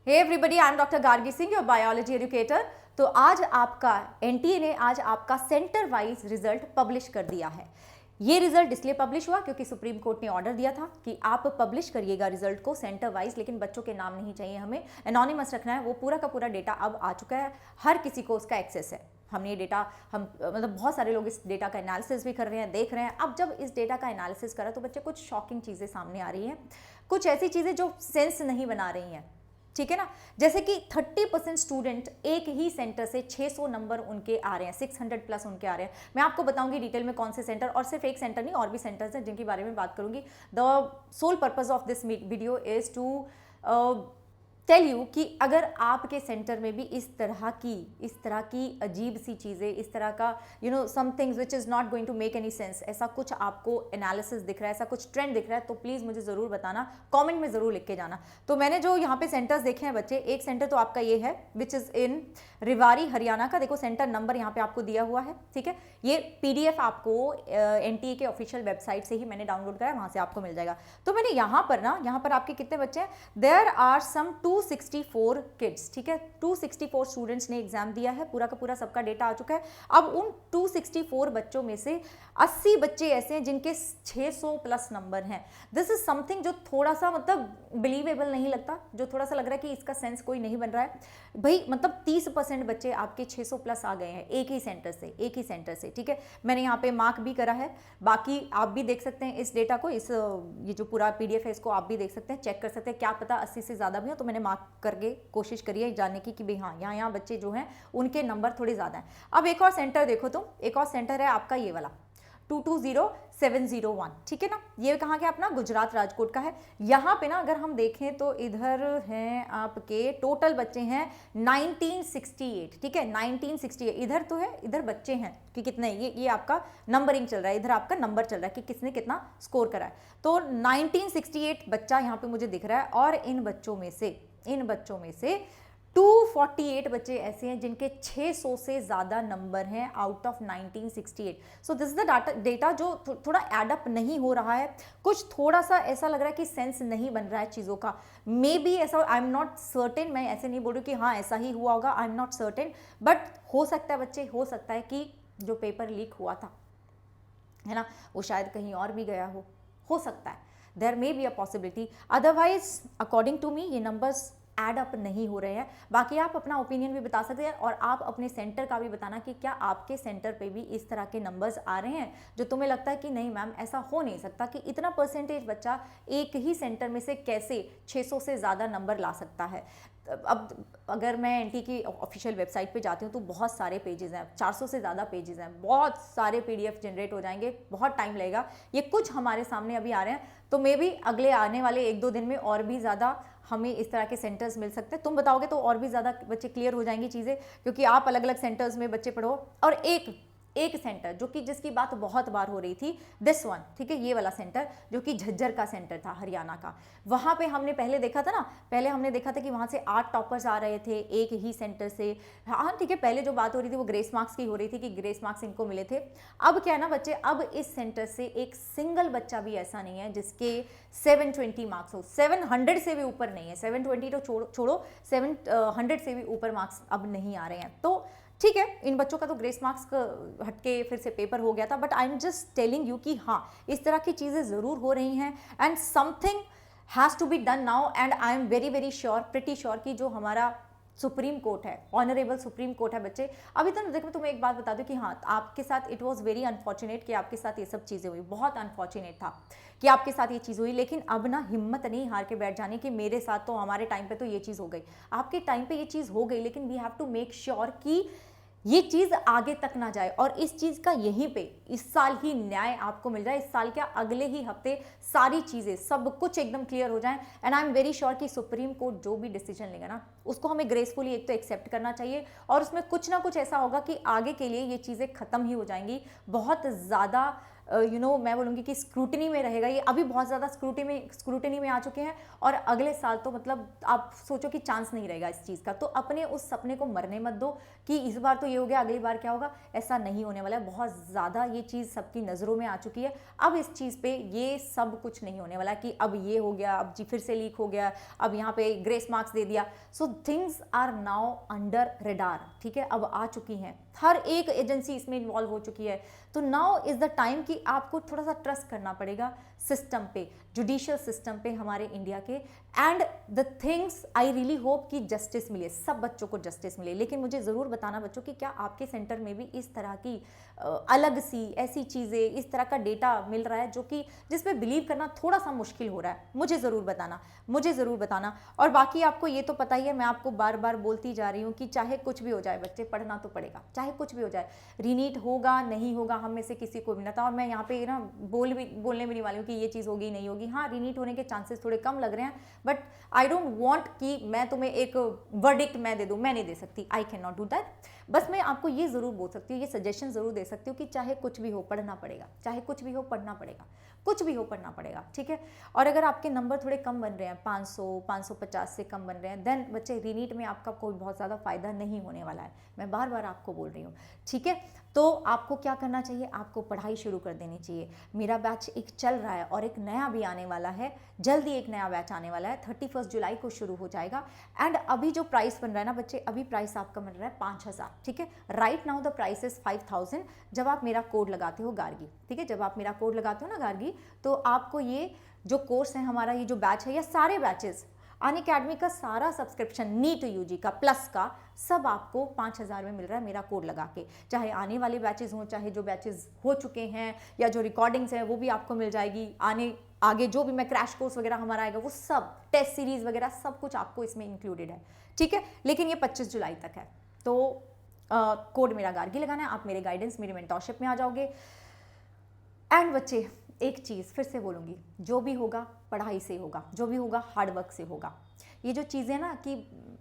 Hey everybody, I am doctor Gargi Singh, your biology educator. तो आज आपका एनटीए ने आज आपका सेंटर वाइज रिजल्ट पब्लिश कर दिया है। ये रिजल्ट इसलिए पब्लिश हुआ क्योंकि सुप्रीम कोर्ट ने ऑर्डर दिया था कि आप पब्लिश करिएगा रिजल्ट को सेंटर वाइज, लेकिन बच्चों के नाम नहीं चाहिए, हमें एनोनिमस रखना है। वो पूरा का पूरा डेटा अब आ चुका है, हर किसी को उसका एक्सेस है। हमने ये डेटा मतलब बहुत सारे लोग इस डेटा का एनालिसिस भी कर रहे हैं, देख रहे हैं। अब जब इस डेटा का एनालिसिस करा तो बच्चे कुछ शॉकिंग चीज़ें सामने आ रही हैं, कुछ ऐसी चीज़ें जो सेंस नहीं बना रही हैं, ठीक है ना। जैसे कि 30% स्टूडेंट एक ही सेंटर से 600 नंबर उनके आ रहे हैं, 600 प्लस उनके आ रहे हैं। मैं आपको बताऊंगी डिटेल में कौन से सेंटर, और सिर्फ एक सेंटर नहीं और भी सेंटर्स हैं जिनके बारे में बात करूंगी। The sole purpose of this video is to tell you कि अगर आपके सेंटर में भी इस तरह की अजीब सी चीज़ें, इस तरह का some things which is not going to make any sense, ऐसा कुछ आपको एनालिसिस दिख रहा है, ऐसा कुछ ट्रेंड दिख रहा है, तो प्लीज़ मुझे ज़रूर बताना, कमेंट में ज़रूर लिख के जाना। तो मैंने जो यहाँ पे सेंटर्स देखे हैं बच्चे, एक सेंटर तो आपका ये है which is in Rewari Haryana का। देखो सेंटर नंबर यहाँ पे आपको दिया हुआ है, ठीक है। ये PDF आपको NTA के ऑफिशियल वेबसाइट से ही मैंने डाउनलोड करा है, वहाँ से आपको मिल जाएगा। तो मैंने यहाँ पर आपके कितने बच्चे हैं, देयर आर सम 264 किड्स, ठीक है। 264 स्टूडेंट्स ने एग्जाम दिया है, पूरा का पूरा सबका डेटा आ चुका है। अब उन 264 बच्चों में से 80 बच्चे ऐसे हैं जिनके 600 प्लस नंबर हैं। दिस इज समथिंग जो थोड़ा सा मतलब बिलीवेबल नहीं लगता, जो थोड़ा सा लग रहा है कि इसका सेंस कोई नहीं बन रहा है भाई। मतलब 30% बच्चे आपके 600 प्लस आ गए हैं एक ही सेंटर से, ठीक है। मैंने यहाँ पे मार्क भी करा है, बाकी आप भी देख सकते हैं इस डेटा को, ये जो पूरा PDF है इसको आप भी देख सकते हैं, चेक कर सकते हैं। क्या पता 80 से ज़्यादा भी हो, तो मैंने मार्क करके कोशिश करी है जानने की कि भाई हाँ यहाँ बच्चे जो हैं उनके नंबर थोड़े ज़्यादा हैं। अब एक और सेंटर देखो तुम, एक और सेंटर है आपका ये वाला 220701, ठीक है ना। ये कहाँ के अपना गुजरात राजकोट का है। यहाँ पे ना अगर हम देखें तो इधर हैं आपके टोटल बच्चे हैं 1968, ठीक है 1968। इधर तो है, इधर बच्चे हैं कि कितने, ये आपका नंबरिंग चल रहा है, इधर आपका नंबर चल रहा है कि किसने कितना स्कोर करा है। तो 1968 बच्चा यहाँ पे मुझे दिख रहा है, और इन बच्चों में से 248 बच्चे ऐसे हैं जिनके 600 से ज़्यादा नंबर हैं out of 1968। So this is the data जो थोड़ा एडअप नहीं हो रहा है, कुछ थोड़ा सा ऐसा लग रहा है कि सेंस नहीं बन रहा है चीज़ों का। मे बी ऐसा, आई एम नॉट सर्टेन, मैं ऐसे नहीं बोल रही कि हाँ ऐसा ही हुआ होगा, I am not certain, but हो सकता है बच्चे, हो सकता है कि जो पेपर लीक हुआ था है ना, वो शायद कहीं और भी गया हो सकता है। There may be a possibility, otherwise according to me ये नंबर्स ऐड अप नहीं हो रहे हैं। बाकी आप अपना ओपिनियन भी बता सकते हैं, और आप अपने सेंटर का भी बताना कि क्या आपके सेंटर पे भी इस तरह के नंबर्स आ रहे हैं जो तुम्हें लगता है कि नहीं मैम ऐसा हो नहीं सकता कि इतना परसेंटेज बच्चा एक ही सेंटर में से कैसे 600 से ज़्यादा नंबर ला सकता है। अब अगर मैं NTA की ऑफिशियल वेबसाइट पे जाती हूँ तो बहुत सारे पेजेस हैं, 400 से ज़्यादा पेजेस हैं, बहुत सारे PDF जनरेट हो जाएंगे, बहुत टाइम लगेगा। ये कुछ हमारे सामने अभी आ रहे हैं, तो मे बी अगले आने वाले 1-2 दिन में और भी ज़्यादा हमें इस तरह के सेंटर्स मिल सकते हैं। तुम बताओगे तो और भी ज़्यादा बच्चे क्लियर हो जाएंगी चीज़ें, क्योंकि आप अलग अलग सेंटर्स में बच्चे पढ़ो। और एक सेंटर जो कि जिसकी बात बहुत बार हो रही थी, दिस वन, ठीक है, ये वाला सेंटर जो कि झज्जर का सेंटर था हरियाणा का। वहाँ पे हमने पहले देखा था ना, पहले हमने देखा था कि वहाँ से 8 टॉपर्स आ रहे थे एक ही सेंटर से। हाँ ठीक है, पहले जो बात हो रही थी वो ग्रेस मार्क्स की हो रही थी कि ग्रेस मार्क्स इनको मिले थे। अब क्या है ना बच्चे, अब इस सेंटर से एक सिंगल बच्चा भी ऐसा नहीं है जिसके 720 मार्क्स हो, 700 से भी ऊपर नहीं है, 720 तो छोड़ो 700 से भी ऊपर मार्क्स अब नहीं आ रहे हैं। तो ठीक है, इन बच्चों का तो ग्रेस मार्क्स हटके फिर से पेपर हो गया था, but I am just telling you कि हाँ इस तरह की चीज़ें ज़रूर हो रही हैं, and something has to be done now. And I am very sure, pretty sure कि जो हमारा सुप्रीम कोर्ट है, ऑनरेबल सुप्रीम कोर्ट है बच्चे। अभी तो देखो तुम्हें एक बात बता दूं कि हाँ आपके साथ इट वॉज वेरी अनफॉर्चुनेट कि आपके साथ ये सब चीज़ें हुई, बहुत अनफॉर्चुनेट था कि आपके साथ ये चीज़ हुई। लेकिन अब ना हिम्मत नहीं हार के बैठ जाने की, मेरे साथ तो हमारे टाइम पे तो ये चीज़ हो गई, आपके टाइम पे ये चीज़ हो गई, लेकिन we have to make sure कि ये चीज़ आगे तक ना जाए। और इस चीज़ का यहीं पे इस साल ही न्याय आपको मिल जाए, इस साल क्या अगले ही हफ्ते सारी चीज़ें सब कुछ एकदम क्लियर हो जाए। And I am very sure कि सुप्रीम कोर्ट जो भी डिसीजन लेगा ना उसको हमें ग्रेसफुली एक तो एक्सेप्ट करना चाहिए, और उसमें कुछ ना कुछ ऐसा होगा कि आगे के लिए ये चीज़ें ख़त्म ही हो जाएंगी। बहुत ज़्यादा मैं बोलूँगी कि स्क्रूटनी में रहेगा। ये अभी बहुत ज़्यादा स्क्रूटनी में आ चुके हैं और अगले साल तो मतलब आप सोचो कि चांस नहीं रहेगा इस चीज़ का। तो अपने उस सपने को मरने मत दो कि इस बार तो ये हो गया, अगली बार क्या होगा, ऐसा नहीं होने वाला है। बहुत ज़्यादा ये चीज़ सबकी नज़रों में आ चुकी है। अब इस चीज़ पे ये सब कुछ नहीं होने वाला कि अब ये हो गया, अब जी फिर से लीक हो गया, अब यहाँ पे ग्रेस मार्क्स दे दिया। So things are now under radar, ठीक है, अब आ चुकी हैं, हर एक एजेंसी इसमें इन्वॉल्व हो चुकी है। तो नाउ इज़ द टाइम कि आपको थोड़ा सा ट्रस्ट करना पड़ेगा सिस्टम पे, जुडिशियल सिस्टम पे हमारे इंडिया के। And the things I really hope कि जस्टिस मिले, सब बच्चों को जस्टिस मिले। लेकिन मुझे ज़रूर बताना बच्चों कि क्या आपके सेंटर में भी इस तरह की अलग सी ऐसी चीज़ें, इस तरह का डेटा मिल रहा है जो कि जिस पे बिलीव करना थोड़ा सा मुश्किल हो रहा है। मुझे ज़रूर बताना। और बाकी आपको ये तो पता ही है, मैं आपको बार बार बोलती जा रही हूँ कि चाहे कुछ भी हो जाए बच्चे, पढ़ना तो पड़ेगा, चाहे कुछ भी हो जाए। रीनीट होगा नहीं होगा हम में से किसी को भी नहीं था। और मैं यहाँ पे ना बोलने भी नहीं वाली हूँ कि ये चीज़ होगी नहीं होगी। हाँ, रीनीट होने के चांसेस थोड़े कम लग रहे हैं, बट आई डोंट वांट कि मैं तुम्हें एक वर्डिक्ट मैं दे दूँ, मैं नहीं दे सकती, I can not do that. बस मैं आपको ये ज़रूर बोल सकती हूँ, ये सजेशन ज़रूर दे सकती हूँ कि चाहे कुछ भी हो पढ़ना पड़ेगा, चाहे कुछ भी हो पढ़ना पड़ेगा, कुछ भी हो पढ़ना पड़ेगा, ठीक है। और अगर आपके नंबर थोड़े कम बन रहे हैं, 500 550 से कम बन रहे हैं, देन बच्चे रीनीट में आपका कोई बहुत ज़्यादा फ़ायदा नहीं होने वाला है। मैं बार बार आपको बोल रही हूँ, ठीक है। तो आपको क्या करना चाहिए, आपको पढ़ाई शुरू कर देनी चाहिए। मेरा बैच एक चल रहा है और एक नया भी आने वाला है, जल्दी एक नया बैच आने वाला है, 31 जुलाई को शुरू हो जाएगा। एंड अभी जो प्राइस बन रहा है ना बच्चे, अभी प्राइस आपका बन रहा है 5000, ठीक है। Right now the price is 5000 जब आप मेरा कोड लगाते हो गार्गी, ठीक है। जब आप मेरा कोड लगाते हो ना गार्गी, तो आपको ये जो कोर्स है हमारा, ये जो बैच है, या सारे बैचेस अनअकैडमी का सारा सब्सक्रिप्शन, नीट यूजी का प्लस का, सब आपको 5000 में मिल रहा है मेरा कोड लगा के। चाहे आने वाले बैचेस हों, चाहे जो बैचेस हो चुके हैं, या जो रिकॉर्डिंग्स हैं वो भी आपको मिल जाएगी। आगे जो भी मैं क्रैश कोर्स वगैरह हमारा आएगा, वो सब टेस्ट सीरीज वगैरह सब कुछ आपको इसमें इंक्लूडेड है, ठीक है। लेकिन ये 25 जुलाई तक है। तो कोड मेरा गार्गी लगाना है, आप मेरे गाइडेंस, मेरी मेंटरशिप में आ जाओगे। एंड बच्चे, एक चीज़ फिर से बोलूँगी, जो भी होगा पढ़ाई से होगा, जो भी होगा हार्डवर्क से होगा। ये जो चीज़ें ना कि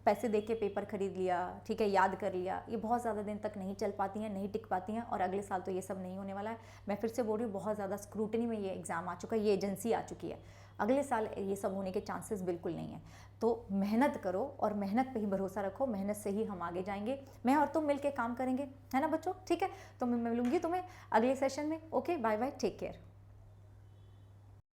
पैसे दे के पेपर खरीद लिया, ठीक है, याद कर लिया, ये बहुत ज़्यादा दिन तक नहीं चल पाती हैं, नहीं टिक पाती हैं। और अगले साल तो ये सब नहीं होने वाला है। मैं फिर से बोल रही हूँ, बहुत ज़्यादा स्क्रूटनी में ये एग्ज़ाम आ चुका है, ये एजेंसी आ चुकी है। अगले साल ये सब होने के चांसेस बिल्कुल नहीं है। तो मेहनत करो और मेहनत पे ही भरोसा रखो, मेहनत से ही हम आगे जाएंगे। मैं और तुम मिलके काम करेंगे, है ना बच्चों, ठीक है। तो मैं मिलूंगी तुम्हें अगले सेशन में। Okay, bye bye, take care.